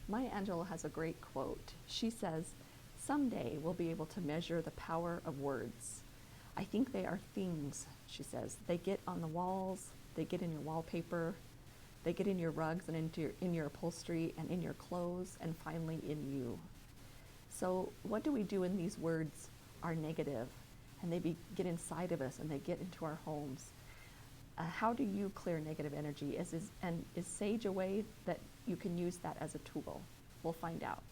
Maya Angelou has a great quote. She says, "Someday we'll be able to measure the power of words. I think they are things," she says. "They get on the walls, they get in your wallpaper, they get in your rugs and in your upholstery and in your clothes and finally in you." So what do we do when these words are negative and they get inside of us and they get into our homes? How do you clear negative energy? Is sage a way that you can use that as a tool? We'll find out.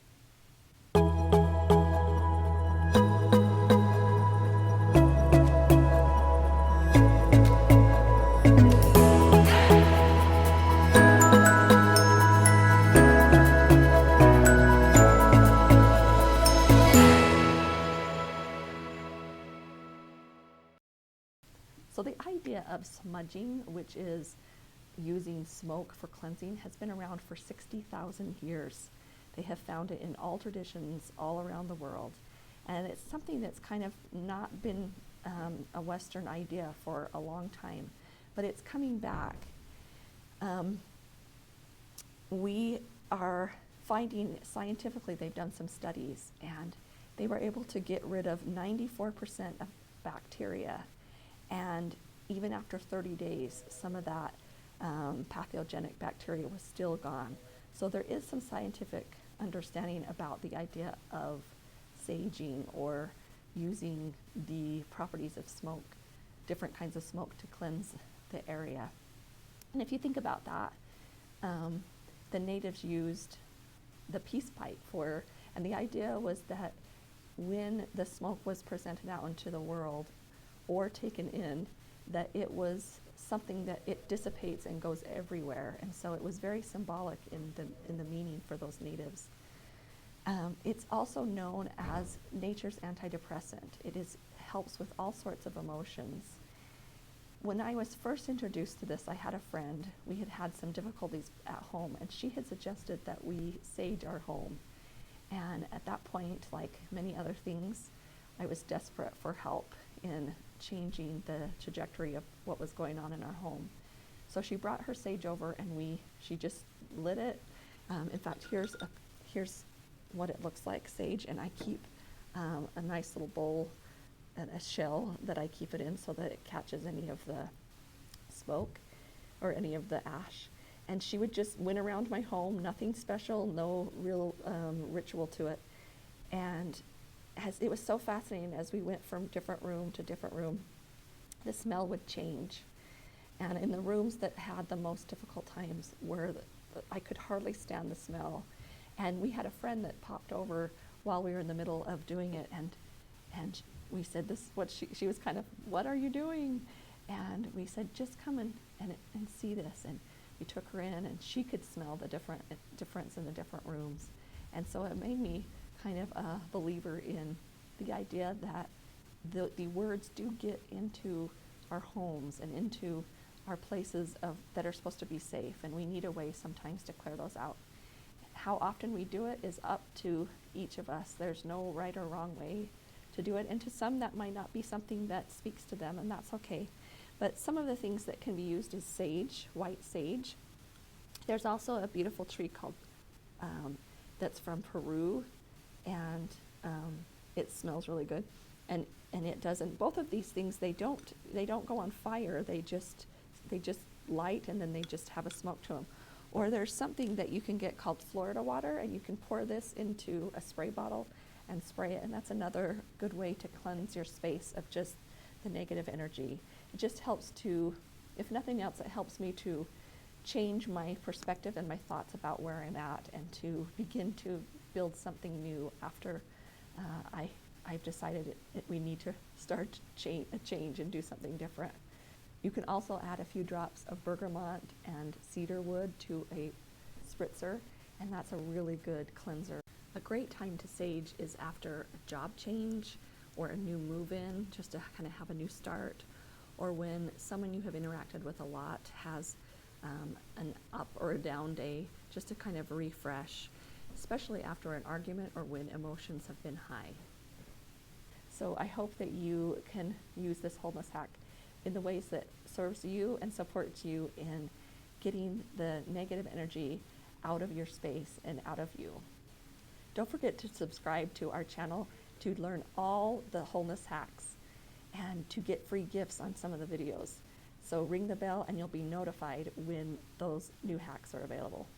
So the idea of smudging, which is using smoke for cleansing, has been around for 60,000 years. They have found it in all traditions all around the world. And it's something that's kind of not been a Western idea for a long time, but it's coming back. We are finding scientifically, they've done some studies, and they were able to get rid of 94% of bacteria. And even after 30 days, some of that pathogenic bacteria was still gone. So there is some scientific understanding about the idea of saging or using the properties of smoke, different kinds of smoke to cleanse the area. And if you think about that, the natives used the peace pipe and the idea was that when the smoke was presented out into the world or taken in, that it was something that it dissipates and goes everywhere. And so it was very symbolic in the meaning for those natives. It's also known as nature's antidepressant. It helps with all sorts of emotions. When I was first introduced to this, I had a friend. We had had some difficulties at home, and she had suggested that we sage our home. And at that point, like many other things, I was desperate for help in changing the trajectory of what was going on in our home. So she brought her sage over, and she just lit it. In fact, here's what it looks like, sage, and I keep a nice little bowl and a shell that I keep it in so that it catches any of the smoke or any of the ash. And she would just went around my home, nothing special, no real ritual to it. And it was so fascinating as we went from different room to different room, the smell would change. And in the rooms that had the most difficult times I could hardly stand the smell. And we had a friend that popped over while we were in the middle of doing it, and we said, she was kind of, "What are you doing?" And we said, "Just come and see this." And we took her in, and she could smell the difference in the different rooms. And so it made me kind of a believer in the idea that the words do get into our homes and into our places that are supposed to be safe, and we need a way sometimes to clear those out. How often we do it is up to each of us. There's no right or wrong way to do it, and to some that might not be something that speaks to them, and that's okay. But some of the things that can be used is sage, white sage. There's also a beautiful tree called that's from Peru, and it smells really good. And it doesn't. Both of these things, they don't go on fire. They just light, and then they just have a smoke to them. Or there's something that you can get called Florida water, and you can pour this into a spray bottle and spray it, and that's another good way to cleanse your space of just the negative energy. It just helps to, if nothing else, it helps me to change my perspective and my thoughts about where I'm at, and to begin to build something new after I've decided we need to start a change and do something different. You can also add a few drops of bergamot and cedar wood to a spritzer, and that's a really good cleanser. A great time to sage is after a job change or a new move-in, just to kind of have a new start, or when someone you have interacted with a lot has an up or a down day, just to kind of refresh, especially after an argument or when emotions have been high. So I hope that you can use this wholeness hack in the ways that serves you and supports you in getting the negative energy out of your space and out of you. Don't forget to subscribe to our channel to learn all the wholeness hacks and to get free gifts on some of the videos. So ring the bell and you'll be notified when those new hacks are available.